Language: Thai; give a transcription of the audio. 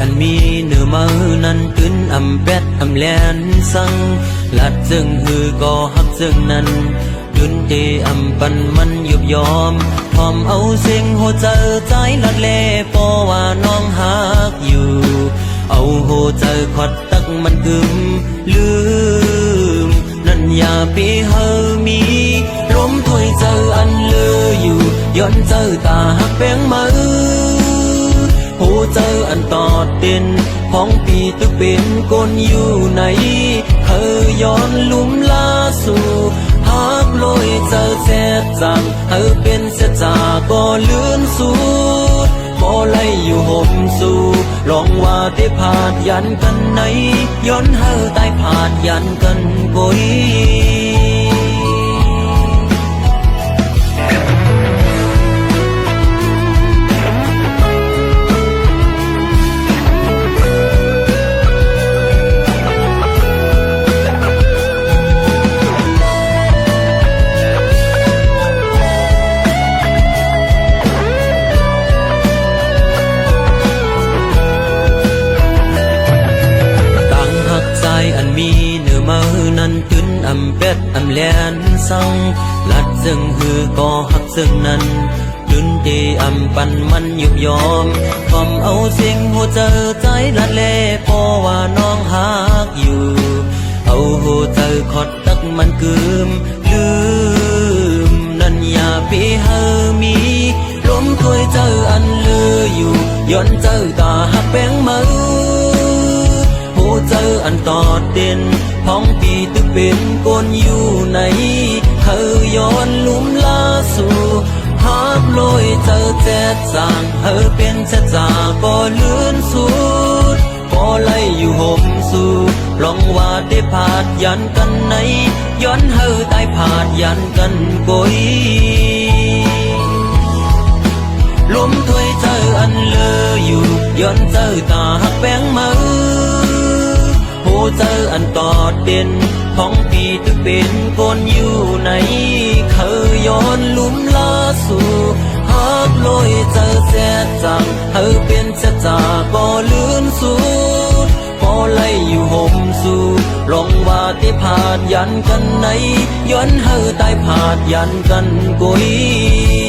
อันมีเนื้อมือนั้นขึ้นอำแปดอำแลนสังลัดซึ่งฮือก็ฮักซึ่งนั้นยุนเตอำปันมันยุบยอมพร้อมเอาเสียงหัวใจใจลัดเล่เพราะว่าน้องฮักอยู่เอาหัวใจขอดตักมันกึมลืมนั่นอย่าไปเฮามีร่มถ้วยเจออันเลืออยู่ย้อนเจอตาหักแป้งมือหูเจออันตอดเด่นของปีตึกเป็นก้นอยู่ไหนเธอย้อนลุ่มลาสู่หักลอยเจอแซ่จังเธอเป็นเสียจาก็เลื่อนสูดบ่ไล่อยู่ห่มสู่ลองว่าได้ผ่านยันกันไหนย้อนเธอตายผ่านยันกันกุยอันมีเนื้อมือนั้นขึ้นอำเป็ดอำแลนสังลัดซึ่งฮือก็ฮักซึ่งนั้นยุนเตอำปันมันยุบยอมพร้อมเอาเสียงหัวใจใจลัดเล่เพราะว่าน้องฮักอยู่เอาหัวใจขอดตักมันกึมลืมนั่นอย่าไปเฮามีล้มถ้วยเจออันเลืออยู่ย้อนเจอตาหักแป้งมือเจออันตอดเด่นพ้องปีตึกเป็นก้นอยู่ไหนเธอย้อนลุ่มลาสู่หักลอยเจอแจ๊ดจางเธอเป็นเสียจาก็เลื่อนสูดก็ไล่อยู่ห่มสู่ลองว่าได้ผ่านยันกันไหนย้อนเธอตายผ่านยันกันกุยลมถ้วยเจออันเลออยู่ย้อนเจอตาหักแป้งมือเจออันตอดเด่นของปีตึกเป็นคนอยู่ไหนเคยย้อนลุ่มลาสู่หักลอยเจอแซ่จังเธอเป็นเสียจาก็เลื่อนสูดพอไล่อยู่ห่มสู่ลองว่าได้ผ่านยันกันไหนย้อนเธอตายผ่านยันกันกุย